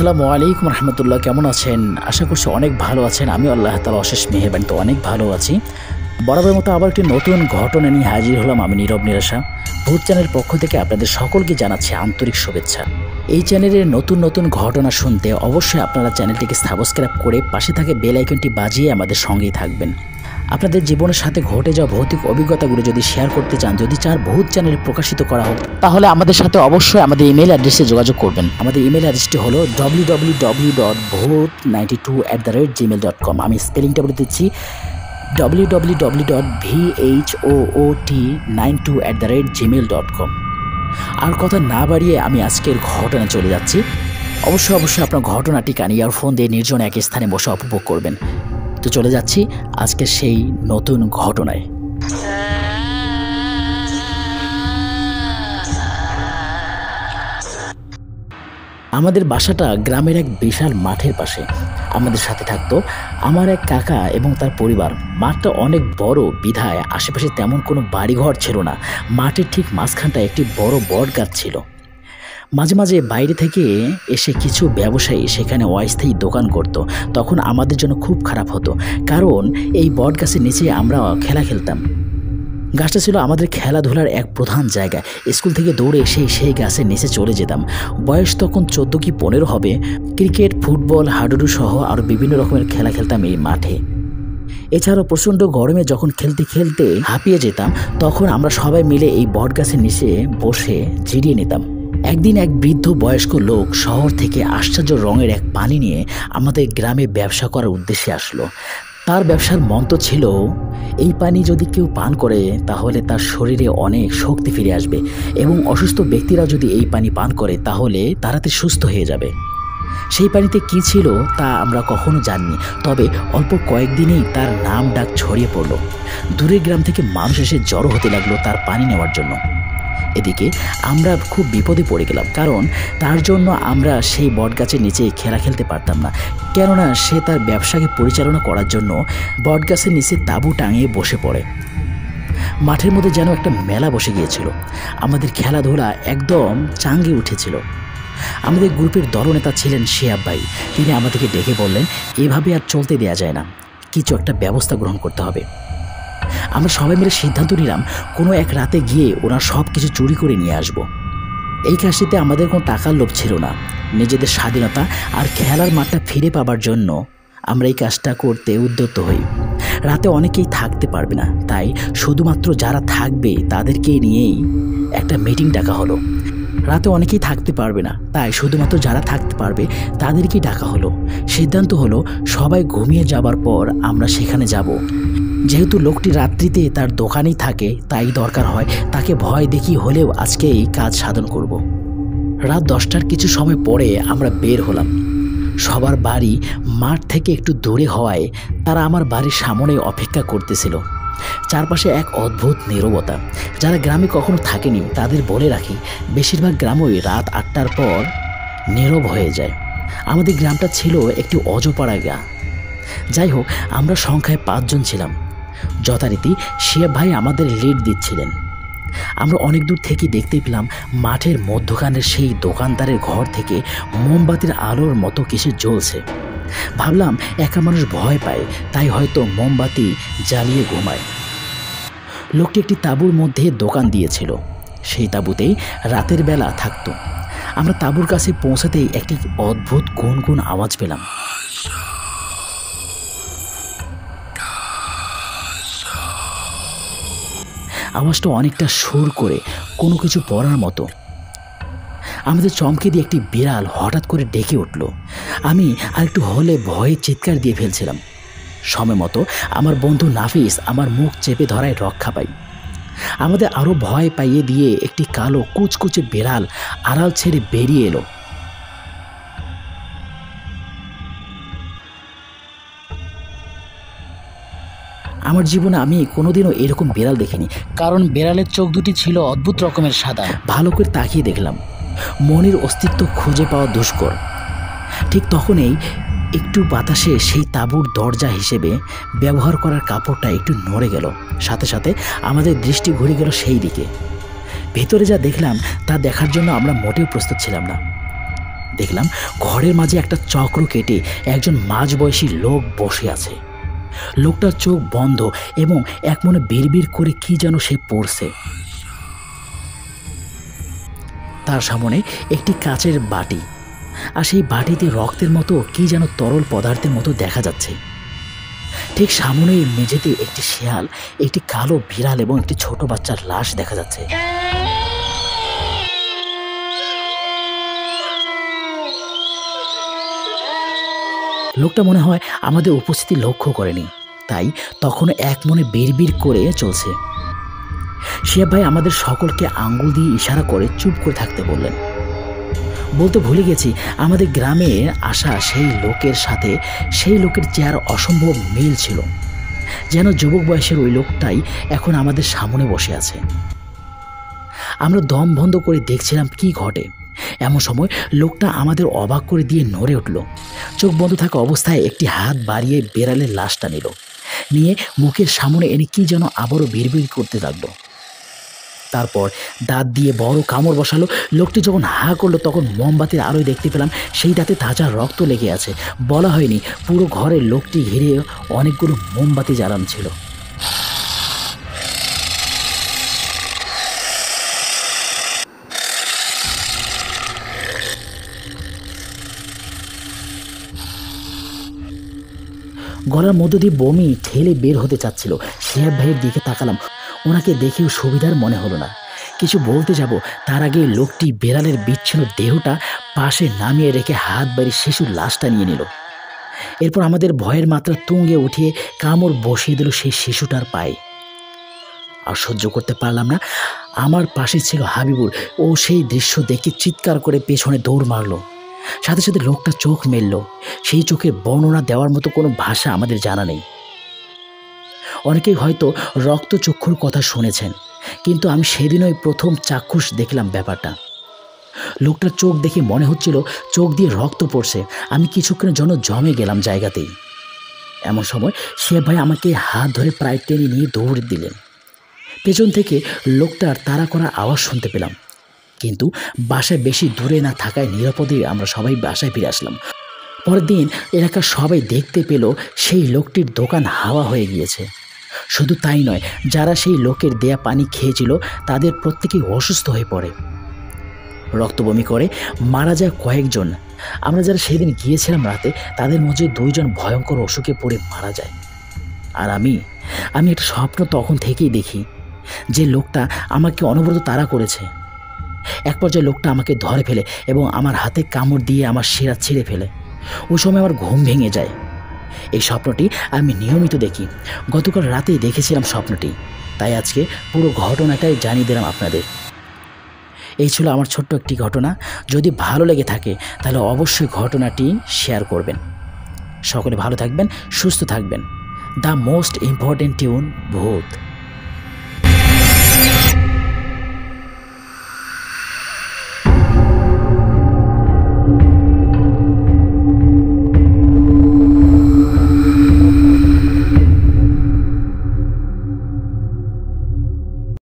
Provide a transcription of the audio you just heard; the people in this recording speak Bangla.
আসসালামু আলাইকুম রহমতুল্লাহ। কেমন আছেন? আশা করছি অনেক ভালো আছেন। আমি আল্লাহ তাআলা অশেষ মেহেরবানিতে অনেক ভালো আছি। বরাবরের মতো আবার একটি নতুন ঘটনা নিয়ে হাজির হলাম আমি নীরব নিরাশা। ভূত চ্যানেলের পক্ষ থেকে আপনাদের সকলকে জানাচ্ছি আন্তরিক শুভেচ্ছা। এই চ্যানেলের নতুন নতুন ঘটনা শুনতে অবশ্যই আপনারা চ্যানেলটিকে সাবস্ক্রাইব করে পাশে থাকে বেল আইকনটি বাজিয়ে আমাদের সঙ্গেই থাকবেন। আপনাদের জীবনের সাথে ঘটে যাওয়া ভৌতিক অভিজ্ঞতাগুলো যদি শেয়ার করতে চান, যদি চার ভূত চ্যানেল প্রকাশিত করা হোক, তাহলে আমাদের সাথে অবশ্যই আমাদের ইমেল অ্যাড্রেসে যোগাযোগ করবেন। আমাদের ইমেল অ্যাড্রেসটি হলো www.bhoot92@gmail.com। আমি স্পেলিংটা বলে দিচ্ছি, www.bhoot92@gmail.com। আর কথা না বাড়িয়ে আমি আজকের ঘটনা চলে যাচ্ছি। অবশ্যই আপনার ঘটনাটি কানে ইয়ারফোন দিয়ে নির্জন এক স্থানে বসে উপভোগ করবেন। তো চলে যাচ্ছি আজকে সেই নতুন ঘটনায়। আমাদের বাসাটা গ্রামের এক বিশাল মাঠের পাশে। আমাদের সাথে থাকতো আমার এক কাকা এবং তার পরিবার। মাঠটা অনেক বড় বিধায় আশেপাশে তেমন কোনো বাড়িঘর ছিল না। মাঠের ঠিক মাঝখানটায় একটি বড় বট গাছ ছিল। মাঝে মাঝে বাইরে থেকে এসে কিছু ব্যবসায়ী সেখানে অস্থায়ী দোকান করত। তখন আমাদের জন্য খুব খারাপ হতো, কারণ এই বট গাছের নিচে আমরা খেলা খেলতাম। গাছটা ছিল আমাদের খেলাধুলার এক প্রধান জায়গা। স্কুল থেকে দৌড়ে এসে সেই গাছের নিচে চলে যেতাম। বয়স তখন 14 কি 15 হবে। ক্রিকেট, ফুটবল, হাডুডু সহ আরও বিভিন্ন রকমের খেলা খেলতাম এই মাঠে। এছাড়াও প্রচণ্ড গরমে যখন খেলতে খেলতে হাঁপিয়ে যেতাম, তখন আমরা সবাই মিলে এই বট গাছের নিচে বসে জিরিয়ে নিতাম। একদিন এক বৃদ্ধ বয়স্ক লোক শহর থেকে আশ্চর্য রঙের এক পানি নিয়ে আমাদের গ্রামে ব্যবসা করার উদ্দেশ্যে আসলো। তার ব্যবসার মন্ত্র ছিল, এই পানি যদি কেউ পান করে তাহলে তার শরীরে অনেক শক্তি ফিরে আসবে এবং অসুস্থ ব্যক্তিরা যদি এই পানি পান করে তাহলে তাড়াতাড়ি সুস্থ হয়ে যাবে। সেই পানিতে কি ছিল তা আমরা কখনো জানিনি, তবে অল্প কয়েকদিনেই তার নাম ডাক ছড়িয়ে পড়ল। দূরের গ্রাম থেকে মানুষ এসে জড়ো হতে লাগলো তার পানি নেওয়ার জন্য। এদিকে আমরা খুব বিপদে পড়ে গেলাম, কারণ তার জন্য আমরা সেই বটগাছের নিচে খেলা খেলতে পারতাম না। কেননা সে তার ব্যবসাকে পরিচালনা করার জন্য বটগাছের নিচে তাঁবু টাঙিয়ে বসে পড়ে। মাঠের মধ্যে যেন একটা মেলা বসে গিয়েছিল। আমাদের খেলাধুলা একদম চাঙ্গে উঠেছিল। আমাদের গ্রুপের দলনেতা ছিলেন শিহাব ভাই। তিনি আমাদেরকে ডেকে বললেন, এভাবে আর চলতে দেওয়া যায় না, কিছু একটা ব্যবস্থা গ্রহণ করতে হবে। আমরা সবাই মিলে সিদ্ধান্ত নিলাম কোনো এক রাতে গিয়ে ওরা সব কিছু চুরি করে নিয়ে আসব। এই কাজটিতে আমাদের কোনো টাকার লোভ ছিল না। নিজেদের স্বাধীনতা আর খেলার মাঠটা ফিরে পাবার জন্য আমরা এই কাজটা করতে উদ্যত হই। রাতে অনেকেই থাকতে পারবে না, তাই শুধুমাত্র যারা থাকবে তাদেরকে নিয়েই একটা মিটিং ডাকা হলো। রাতে অনেকেই থাকতে পারবে না, তাই শুধুমাত্র যারা থাকতে পারবে তাদেরকেই ডাকা হলো। সিদ্ধান্ত হলো সবাই ঘুমিয়ে যাবার পর আমরা সেখানে যাব। যেহেতু লোকটি রাত্রিতে তার দোকানেই থাকে, তাই দরকার হয় তাকে ভয় দেখিয়ে হলেও আজকে এই কাজ সাধন করব। রাত 10টার কিছু সময় পরে আমরা বের হলাম। সবার বাড়ি মাঠ থেকে একটু দূরে হওয়ায় তারা আমার বাড়ির সামনে অপেক্ষা করতেছিল। চারপাশে এক অদ্ভুত নীরবতা। যারা গ্রামে কখনো থাকেনি তাদের বলে রাখি, বেশিরভাগ গ্রামই রাত 8টার পর নীরব হয়ে যায়। আমাদের গ্রামটা ছিল একটি অজপাড়া গ্রাম। যাই হোক, আমরা সংখ্যায় 5 জন ছিলাম। যথারীতি শিহাব ভাই আমাদের লিড দিচ্ছিলেন। আমরা অনেক দূর থেকে দেখতে পেলাম মাঠের মধ্যখানের সেই দোকানদারের ঘর থেকে মোমবাতির আলোর মতো কিছু জ্বলছে। ভাবলাম একা মানুষ ভয় পায়, তাই হয়তো মোমবাতি জ্বালিয়ে ঘুমায়। লোকটি একটি তাঁবুর মধ্যে দোকান দিয়েছিল। সেই তাঁবুতেই রাতের বেলা থাকতো। আমরা তাঁবুর কাছে পৌঁছাতেই একটি অদ্ভুত গুনগুন আওয়াজ পেলাম। আওয়াজটা অনেকটা সুর করে কোনো কিছু পড়ার মতো। আমাদের চমকে দিয়ে একটি বিড়াল হঠাৎ করে ডেকে উঠল। আমি আর একটু হলে ভয়ে চিৎকার দিয়ে ফেলছিলাম। সময় মতো আমার বন্ধু নাফিস আমার মুখ চেপে ধরায় রক্ষা পাই। আমাদের আরও ভয় পাইয়ে দিয়ে একটি কালো কুচকুচে বিড়াল আড়াল ছেড়ে বেরিয়ে এলো। আমার জীবনে আমি কোনোদিনও এরকম বিড়াল দেখিনি, কারণ বিড়ালের চোখ দুটি ছিল অদ্ভুত রকমের সাদা। ভালো করে তাকিয়ে দেখলাম, মনের অস্তিত্ব খুঁজে পাওয়া দুষ্কর। ঠিক তখনই একটু বাতাসে সেই তাঁবুর দরজা হিসেবে ব্যবহার করার কাপড়টা একটু নড়ে গেল। সাথে সাথে আমাদের দৃষ্টি ঘুরে গেল সেই দিকে। ভেতরে যা দেখলাম তা দেখার জন্য আমরা মোটেও প্রস্তুত ছিলাম না। দেখলাম ঘরের মাঝে একটা চক্র কেটে একজন মাঝবয়সী লোক বসে আছে। লোকটার চোখ বন্ধ এবং এক মনে বিড়বিড় করে কি যেন সে পড়ছে। তার সামনে একটি কাচের বাটি, আর সেই বাটিতে রক্তের মতো কি যেন তরল পদার্থের মতো দেখা যাচ্ছে। ঠিক সামনে মেঝেতে একটি শেয়াল, একটি কালো বিড়াল এবং একটি ছোট বাচ্চার লাশ দেখা যাচ্ছে। লোকটা মনে হয় আমাদের উপস্থিতি লক্ষ্য করেনি, তাই তখন এক মনে বিড়বিড় করে চলছে। শিহাব ভাই আমাদের সকলকে আঙ্গুল দিয়ে ইশারা করে চুপ করে থাকতে বললেন। বলতে ভুলে গেছি, আমাদের গ্রামে আসা সেই লোকের সাথে সেই লোকের চেহারা অসম্ভব মিল ছিল, যেন যুবক বয়সের ওই লোকটাই এখন আমাদের সামনে বসে আছে। আমরা দম বন্ধ করে দেখছিলাম কি ঘটে। এমন সময় লোকটা আমাদের অবাক করে দিয়ে নড়ে উঠল। চোখ বন্ধ থাকা অবস্থায় একটি হাত বাড়িয়ে বেড়ালের লাশটা নিয়ে মুখের সামনে এনে কি যেন আবারও বিড়বিড় করতে লাগলো। তারপর দাঁত দিয়ে বড় কামড় বসালো। লোকটি যখন হা করলো তখন মোমবাতির আলোয় দেখতে পেলাম সেই দাঁতে তাজা রক্ত লেগে আছে। বলা হয়নি, পুরো ঘরের লোকটি ঘিরে অনেকগুলো মোমবাতি জ্বালানো ছিল। গলার মধ্য দিয়ে বমি ঠেলে বের হতে চাচ্ছিল। শিহাব ভাইয়ের দিকে তাকালাম, ওনাকে দেখেও সুবিধার মনে হলো না। কিছু বলতে যাব তার আগে লোকটি বেড়ালের বিচ্ছিন্ন দেহটা পাশে নামিয়ে রেখে হাত বাড়িয়ে শিশুর লাশটা নিয়ে নিল। এরপর আমাদের ভয়ের মাত্রা তুঙ্গে উঠিয়ে কামড় বসিয়ে দিল সেই শিশুটার পায়ে। আর সহ্য করতে পারলাম না। আমার পাশে ছিল হাবিবুর, ও সেই দৃশ্য দেখে চিৎকার করে পেছনে দৌড় মারল। সাথে সাথে লোকটা চোখ মেলল। সেই চোখের বর্ণনা দেওয়ার মতো কোনো ভাষা আমাদের জানা নেই। অনেকেই হয়তো রক্তচক্ষুর কথা শুনেছেন, কিন্তু আমি সেদিনই প্রথম চাক্ষুষ দেখলাম ব্যাপারটা। লোকটার চোখ দেখে মনে হচ্ছিল চোখ দিয়ে রক্ত পড়ছে। আমি কিছুক্ষণের জন্য জমে গেলাম জায়গাতেই। এমন সময় শিহাব ভাই আমাকে হাত ধরে প্রায় টেনে নিয়ে দৌড়ে দিলেন। পেছন থেকে লোকটার তাড়া করার আওয়াজ শুনতে পেলাম, কিন্তু বাসায় বেশি দূরে না থাকায় নিরাপদে আমরা সবাই বাসায় ফিরে আসলাম। পরের দিন এলাকার সবাই দেখতে পেল সেই লোকটির দোকান হাওয়া হয়ে গিয়েছে। শুধু তাই নয়, যারা সেই লোকের দেয়া পানি খেয়েছিল তাদের প্রত্যেকেই অসুস্থ হয়ে পড়ে, রক্তবমি করে মারা যায় কয়েকজন। আমরা যারা সেদিন গিয়েছিলাম রাতে, তাদের মধ্যে 2 জন ভয়ঙ্কর অসুখে পড়ে মারা যায়। আর আমি একটা স্বপ্ন তখন থেকেই দেখি, যে লোকটা আমাকে অনবরত তাড়া করেছে। এক পর্যায়ে লোকটা আমাকে ধরে ফেলে এবং আমার হাতে কামড় দিয়ে আমার শিরা ছিঁড়ে ফেলে। ওই সময় আমার ঘুম ভেঙে যায়। এই স্বপ্নটি আমি নিয়মিত দেখি। গতকাল রাতেই দেখেছিলাম স্বপ্নটি, তাই আজকে পুরো ঘটনাটাই জানিয়ে দিলাম আপনাদের। এই ছিল আমার ছোট্ট একটি ঘটনা। যদি ভালো লেগে থাকে তাহলে অবশ্যই ঘটনাটি শেয়ার করবেন। সকলে ভালো থাকবেন, সুস্থ থাকবেন। দ্য মোস্ট ইম্পর্টেন্ট টিউন, ভূত।